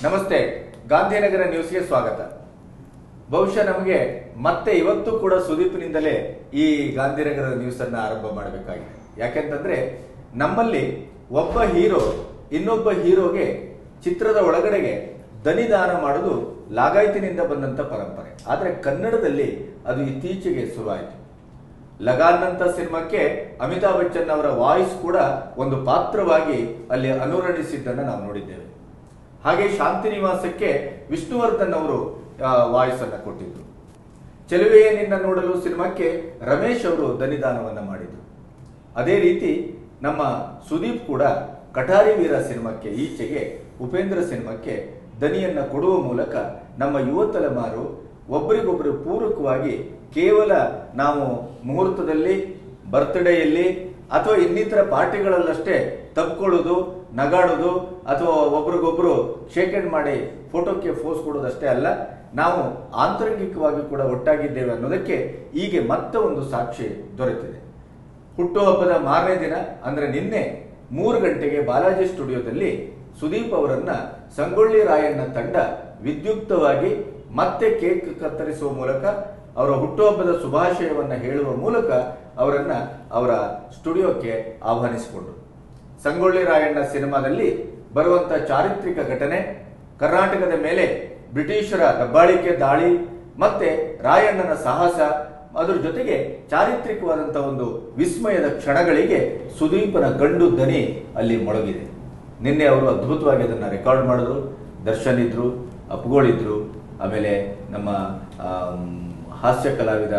ನಮಸ್ತೆ, ಗಾಂಧಿನಗರ ನ್ಯೂಸ್ಗೆ ಸ್ವಾಗತ. ಬಹುಶಃ ನಮಗೆ ಮತ್ತೆ ಇವತ್ತು ಕೂಡ ಸುದೀಪ್ನಿಂದಲೇ ಈ ಗಾಂಧಿನಗರ ನ್ಯೂಸ್ ಅನ್ನ ಆರಂಭ ಮಾಡಬೇಕಾಗಿದೆ. ಯಾಕೆಂತಂದ್ರೆ ನಮ್ಮಲ್ಲಿ ಒಬ್ಬ ಹೀರೋ ಇನ್ನೊಬ್ಬ ಹೀರೋಗೆ ಚಿತ್ರದ ಒಳಗಡೆಗೆ ದನಿದಾನ ಮಾಡೋದು ಲಾಗಾಯತಿನಿಂದ ಬಂದಂತ ಪರಂಪರೆ. ಆದ್ರೆ ಕನ್ನಡದಲ್ಲಿ ಅದು ಇತ್ತೀಚೆಗೆ ಶುರುವಾಯಿತು. ಲಗಾನ್ ಅಂತ ಸಿನಿಮಾಕ್ಕೆ ಅಮಿತಾಬ್ ಬಚ್ಚನ್ ಅವರ ವಾಯ್ಸ್ ಕೂಡ ಒಂದು ಪಾತ್ರವಾಗಿ ಅಲ್ಲಿ ಅನುರಣಿಸಿದ್ದನ್ನು ನಾವು ನೋಡಿದ್ದೇವೆ. ಹಾಗೆ ಶಾಂತಿನಿವಾಸಕ್ಕೆ ವಿಷ್ಣುವರ್ಧನ್ ಅವರು ವಾಯ್ಸ್ ಅನ್ನ ಕೊಟ್ಟಿದ್ರು. ಚೆಲುವೆಯೇ ನಿನ್ನ ನೋಡಲು ಸಿನಿಮಾಕ್ಕೆ ರಮೇಶ್ ಅವರು ದನಿದಾನವನ್ನ ಮಾಡಿದ್ರು. ಅದೇ ರೀತಿ ನಮ್ಮ ಸುದೀಪ್ ಕೂಡ ಕಠಾರಿ ವೀರ ಸಿನಿಮಾಕ್ಕೆ ಈಚೆಗೆ ಉಪೇಂದ್ರ ಸಿನಿಮಾಕ್ಕೆ ದನಿಯನ್ನ ಕೊಡುವ ಮೂಲಕ ನಮ್ಮ ಯುವ ತಲೆಮಾರು ಒಬ್ಬರಿಗೊಬ್ಬರು ಪೂರಕವಾಗಿ ಕೇವಲ ನಾವು ಮುಹೂರ್ತದಲ್ಲಿ, ಬರ್ತ್ಡೇಯಲ್ಲಿ ಅಥವಾ ಇನ್ನಿತರ ಪಾರ್ಟಿಗಳಲ್ಲಷ್ಟೇ ತಪ್ಕೊಳ್ಳೋದು, ನಗಾಡೋದು ಅಥವಾ ಒಬ್ರಿಗೊಬ್ರು ಶೇಕ್ ಹ್ಯಾಂಡ್ ಮಾಡಿ ಫೋಟೋಕ್ಕೆ ಫೋಸ್ ಕೊಡೋದಷ್ಟೇ ಅಲ್ಲ, ನಾವು ಆಂತರಂಗಿಕವಾಗಿ ಕೂಡ ಒಟ್ಟಾಗಿದ್ದೇವೆ ಅನ್ನೋದಕ್ಕೆ ಈಗ ಮತ್ತೆ ಒಂದು ಸಾಕ್ಷಿ ದೊರೆತಿದೆ. ಹುಟ್ಟುಹಬ್ಬದ ಮಾರನೇ ದಿನ ಅಂದ್ರೆ ನಿನ್ನೆ 3 ಗಂಟೆಗೆ ಬಾಲಾಜಿ ಸ್ಟುಡಿಯೋದಲ್ಲಿ ಸುದೀಪ್ ಅವರನ್ನ ಸಂಗೊಳ್ಳಿ ರಾಯಣ್ಣ ತಂಡ ವಿದ್ಯುಕ್ತವಾಗಿ ಮತ್ತೆ ಕೇಕ್ ಕತ್ತರಿಸುವ ಮೂಲಕ ಅವರ ಹುಟ್ಟುಹಬ್ಬದ ಶುಭಾಶಯವನ್ನ ಹೇಳುವ ಮೂಲಕ ಅವರನ್ನ ಅವರ ಸ್ಟುಡಿಯೋಕ್ಕೆ ಆಹ್ವಾನಿಸಿಕೊಂಡ್ರು. ಸಂಗೊಳ್ಳಿ ರಾಯಣ್ಣ ಸಿನಿಮಾದಲ್ಲಿ ಬರುವಂತ ಚಾರಿತ್ರಿಕ ಘಟನೆ, ಕರ್ನಾಟಕದ ಮೇಲೆ ಬ್ರಿಟಿಷರ ದಬ್ಬಾಳಿಕೆ ದಾಳಿ ಮತ್ತೆ ರಾಯಣ್ಣನ ಸಾಹಸ, ಅದರ ಜೊತೆಗೆ ಚಾರಿತ್ರಿಕವಾದಂತಹ ಒಂದು ವಿಸ್ಮಯದ ಕ್ಷಣಗಳಿಗೆ ಸುದೀಪನ ಗಂಡು ದನಿ ಅಲ್ಲಿ ಮೊಳಗಿದೆ. ನಿನ್ನೆ ಅವರು ಅದ್ಭುತವಾಗಿ ಅದನ್ನ ರೆಕಾರ್ಡ್ ಮಾಡಿದ್ರು. ದರ್ಶನ್ ಇದ್ರು, ಅಪ್ಪುಗಳಿದ್ರು, ಆಮೇಲೆ ನಮ್ಮ ಹಾಸ್ಯ ಕಲಾವಿದ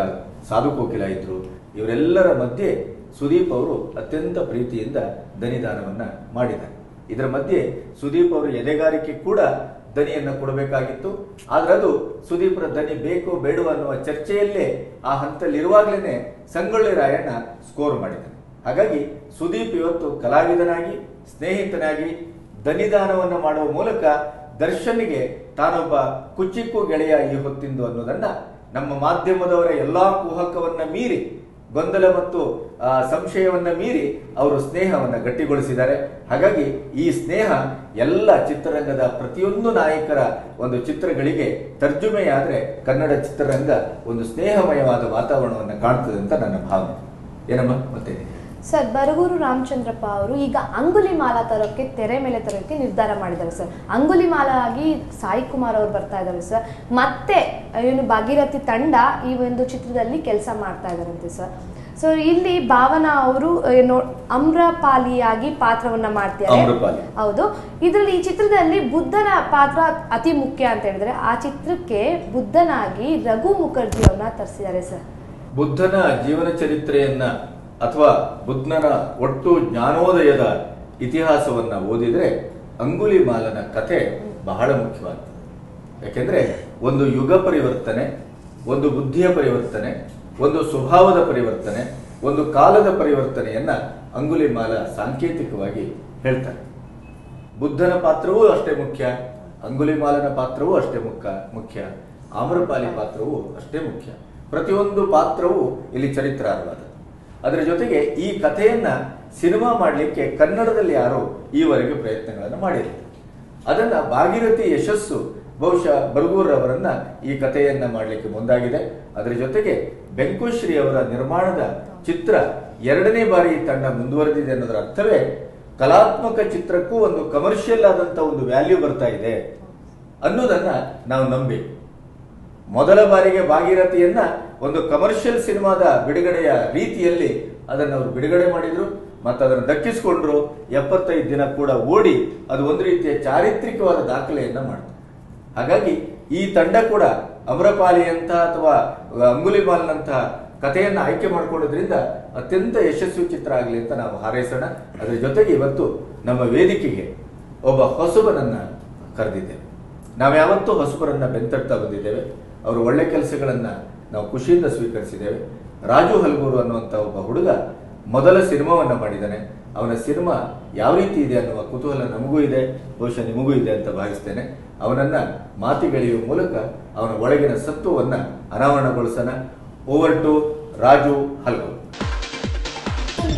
ಸಾಧು ಕೋಕಿಲ ಇದ್ರು. ಇವರೆಲ್ಲರ ಮಧ್ಯೆ ಸುದೀಪ್ ಅವರು ಅತ್ಯಂತ ಪ್ರೀತಿಯಿಂದ ದನಿದಾನವನ್ನ ಮಾಡಿದ್ದಾರೆ. ಇದರ ಮಧ್ಯೆ ಸುದೀಪ್ ಅವರು ಎದೆಗಾರಿಕೆ ಕೂಡ ದನಿಯನ್ನ ಕೊಡಬೇಕಾಗಿತ್ತು. ಆದ್ರೆ ಅದು ಸುದೀಪ್ರ ದನಿ ಬೇಕೋ ಬೇಡೋ ಅನ್ನುವ ಚರ್ಚೆಯಲ್ಲೇ ಆ ಹಂತದಲ್ಲಿರುವಾಗಲೇ ಸಂಗೊಳ್ಳಿ ರಾಯಣ್ಣ ಸ್ಕೋರ್ ಮಾಡಿದ್ದಾನೆ. ಹಾಗಾಗಿ ಸುದೀಪ್ ಇವತ್ತು ಕಲಾವಿದನಾಗಿ, ಸ್ನೇಹಿತನಾಗಿ ದನಿದಾನವನ್ನ ಮಾಡುವ ಮೂಲಕ ದರ್ಶನ್ಗೆ ತಾನೊಬ್ಬ ಕುಚಿಕ್ಕು ಗೆಳೆಯ ಈ ಹೊತ್ತಿಂದು ಅನ್ನೋದನ್ನ ನಮ್ಮ ಮಾಧ್ಯಮದವರ ಎಲ್ಲಾ ಕುಹಕವನ್ನ ಮೀರಿ, ಗೊಂದಲ ಮತ್ತು ಸಂಶಯವನ್ನ ಮೀರಿ ಅವರು ಸ್ನೇಹವನ್ನ ಗಟ್ಟಿಗೊಳಿಸಿದ್ದಾರೆ. ಹಾಗಾಗಿ ಈ ಸ್ನೇಹ ಎಲ್ಲ ಚಿತ್ರರಂಗದ ಪ್ರತಿಯೊಂದು ನಾಯಕರ ಒಂದು ಚಿತ್ರಗಳಿಗೆ ತರ್ಜುಮೆಯಾದ್ರೆ ಕನ್ನಡ ಚಿತ್ರರಂಗ ಒಂದು ಸ್ನೇಹಮಯವಾದ ವಾತಾವರಣವನ್ನು ಕಾಣ್ತದೆ ಅಂತ ನನ್ನ ಭಾವನೆ. ಏನಮ್ಮ ಮತ್ತೆ ಸರ್, ಬರಗೂರು ರಾಮಚಂದ್ರಪ್ಪ ಅವರು ಈಗ ಅಂಗುಲಿಮಾಲ ತರೋಕ್ಕೆ ತೆರೆ ಮೇಲೆ ತರೋಕ್ಕೆ ನಿರ್ಧಾರ ಮಾಡಿದ್ದಾರೆ ಸರ್. ಅಂಗುಲಿಮಾಲ ಆಗಿ ಸಾಯಿ ಕುಮಾರ್ ಅವರು ಬರ್ತಾ ಇದ್ದಾರೆ ಸರ್. ಮತ್ತೆ ಏನು ಭಾಗೀರಥಿ ತಂಡ ಈ ಒಂದು ಚಿತ್ರದಲ್ಲಿ ಕೆಲಸ ಮಾಡ್ತಾ ಇದ್ದಾರಂತೆ ಸರ್. ಸೊ ಇಲ್ಲಿ ಭಾವನಾ ಅವರು ಅಮ್ರಪಾಲಿಯಾಗಿ ಪಾತ್ರವನ್ನ ಮಾಡ್ತಾರೆ. ಹೌದು, ಇದರಲ್ಲಿ ಈ ಚಿತ್ರದಲ್ಲಿ ಬುದ್ಧನ ಪಾತ್ರ ಅತಿ ಮುಖ್ಯ ಅಂತ ಹೇಳಿದ್ರೆ ಆ ಚಿತ್ರಕ್ಕೆ ಬುದ್ಧನಾಗಿ ರಘು ಮುಖರ್ಜಿ ಅವ್ರನ್ನ ತರಿಸಿದ್ದಾರೆ ಸರ್. ಬುದ್ಧನ ಜೀವನ ಚರಿತ್ರೆಯನ್ನ ಅಥವಾ ಬುದ್ಧನ ಒಟ್ಟು ಜ್ಞಾನೋದಯದ ಇತಿಹಾಸವನ್ನ ಓದಿದ್ರೆ ಅಂಗುಲಿಮಾಲನ ಕಥೆ ಬಹಳ ಮುಖ್ಯವಾಗ್ತದೆ. ಯಾಕೆಂದ್ರೆ ಒಂದು ಯುಗ ಪರಿವರ್ತನೆ, ಒಂದು ಬುದ್ಧಿಯ ಪರಿವರ್ತನೆ, ಒಂದು ಸ್ವಭಾವದ ಪರಿವರ್ತನೆ, ಒಂದು ಕಾಲದ ಪರಿವರ್ತನೆಯನ್ನ ಅಂಗುಲಿಮಾಲ ಸಾಂಕೇತಿಕವಾಗಿ ಹೇಳ್ತಾರೆ. ಬುದ್ಧನ ಪಾತ್ರವೂ ಅಷ್ಟೇ ಮುಖ್ಯ, ಅಂಗುಲಿಮಾಲನ ಪಾತ್ರವೂ ಅಷ್ಟೇ ಮುಖ್ಯ, ಆಮ್ರಪಾಲಿ ಪಾತ್ರವೂ ಅಷ್ಟೇ ಮುಖ್ಯ. ಪ್ರತಿಯೊಂದು ಪಾತ್ರವೂ ಇಲ್ಲಿ ಚರಿತ್ರಾರ್ಹವಾದ. ಅದರ ಜೊತೆಗೆ ಈ ಕಥೆಯನ್ನ ಸಿನಿಮಾ ಮಾಡಲಿಕ್ಕೆ ಕನ್ನಡದಲ್ಲಿ ಯಾರು ಈವರೆಗೆ ಪ್ರಯತ್ನಗಳನ್ನು ಮಾಡಿಲ್ಲ. ಅದನ್ನ ಭಾಗೀರಥಿ ಯಶಸ್ಸು ಬಹುಶಃ ಬರಗೂರವರನ್ನ ಈ ಕಥೆಯನ್ನ ಮಾಡಲಿಕ್ಕೆ ಮುಂದಾಗಿದೆ. ಅದರ ಜೊತೆಗೆ ಬೆಂಕುಶ್ರೀ ಅವರ ನಿರ್ಮಾಣದ ಚಿತ್ರ 2ನೇ ಬಾರಿ ತಂಡ ಮುಂದುವರೆದಿದೆ ಅನ್ನೋದರ ಅರ್ಥವೇ ಕಲಾತ್ಮಕ ಚಿತ್ರಕ್ಕೂ ಒಂದು ಕಮರ್ಷಿಯಲ್ ಆದಂತ ಒಂದು ವ್ಯಾಲ್ಯೂ ಬರ್ತಾ ಇದೆ ಅನ್ನೋದನ್ನ ನಾವು ನಂಬಬೇಕು. ಮೊದಲ ಬಾರಿಗೆ ಭಾಗೀರಥಿಯನ್ನ ಒಂದು ಕಮರ್ಷಿಯಲ್ ಸಿನಿಮಾದ ಬಿಡುಗಡೆಯ ರೀತಿಯಲ್ಲಿ ಅದನ್ನು ಅವರು ಬಿಡುಗಡೆ ಮಾಡಿದ್ರು ಮತ್ತು ಅದನ್ನು ದಕ್ಕಿಸಿಕೊಂಡ್ರು. 75 ದಿನ ಕೂಡ ಓಡಿ ಅದು ಒಂದು ರೀತಿಯ ಚಾರಿತ್ರಿಕವಾದ ದಾಖಲೆಯನ್ನ ಮಾಡಿತು. ಹಾಗಾಗಿ ಈ ತಂಡ ಕೂಡ ಅಮ್ರಪಾಲಿ ಅಂತ ಅಥವಾ ಅಂಗುಲಿಮಾಲ್ನಂತಹ ಕಥೆಯನ್ನ ಆಯ್ಕೆ ಮಾಡಿಕೊಳ್ಳೋದ್ರಿಂದ ಅತ್ಯಂತ ಯಶಸ್ವಿ ಚಿತ್ರ ಆಗಲಿ ಅಂತ ನಾವು ಹಾರೈಸೋಣ. ಅದರ ಜೊತೆಗೆ ಇವತ್ತು ನಮ್ಮ ವೇದಿಕೆಗೆ ಒಬ್ಬ ಹೊಸಬನನ್ನ ಕರೆದಿದ್ದೇವೆ. ನಾವು ಯಾವತ್ತೂ ಹೊಸಬರನ್ನ ಬೆಂತಡ್ತಾ ಬಂದಿದ್ದೇವೆ. ಅವರು ಒಳ್ಳೆ ಕೆಲಸಗಳನ್ನ ನಾವು ಖುಷಿಯಿಂದ ಸ್ವೀಕರಿಸಿದ್ದೇವೆ. ರಾಜು ಹಲ್ಗೂರು ಅನ್ನುವಂಥ ಒಬ್ಬ ಹುಡುಗ ಮೊದಲ ಸಿನಿಮಾವನ್ನ ಮಾಡಿದ್ದಾನೆ. ಅವನ ಸಿನಿಮಾ ಯಾವ ರೀತಿ ಇದೆ ಅನ್ನುವ ಕುತೂಹಲ ನಮಗೂ ಇದೆ, ಬಹುಶಃ ನಿಮಗೂ ಇದೆ ಅಂತ ಭಾವಿಸ್ತೇನೆ. ಅವನನ್ನ ಮಾತಿಗೆಳೆಯುವ ಮೂಲಕ ಅವನ ಒಳಗಿನ ಸತ್ವವನ್ನ ಅನಾವರಣಗೊಳಿಸೋಣ. Over to Raju Halguru.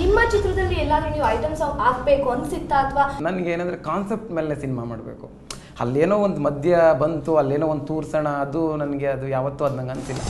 ನಿಮ್ಮ ಚಿತ್ರದಲ್ಲಿ ಎಲ್ಲಾದ್ರೂ ನೀವು ಐಟಮ್ ಸಾಂಗ್ ಹಾಕ್ಬೇಕು ಅನ್ಸಿತ್ತಾ ಅಥವಾ ನನಗೆ ಏನಂದ್ರೆ ಕಾನ್ಸೆಪ್ಟ್ ಮೇಲೆ ಸಿನಿಮಾ ಮಾಡಬೇಕು, ಅಲ್ಲೇನೋ ಒಂದು ಮದ್ಯ ಬಂತು, ಅಲ್ಲೇನೋ ಒಂದು ತೂರ್ಸೋಣ, ಅದು ನನಗೆ ಅದು ಯಾವತ್ತೂ ಅದು ನಂಗೆ ಅನಿಸಿಲ್ಲ.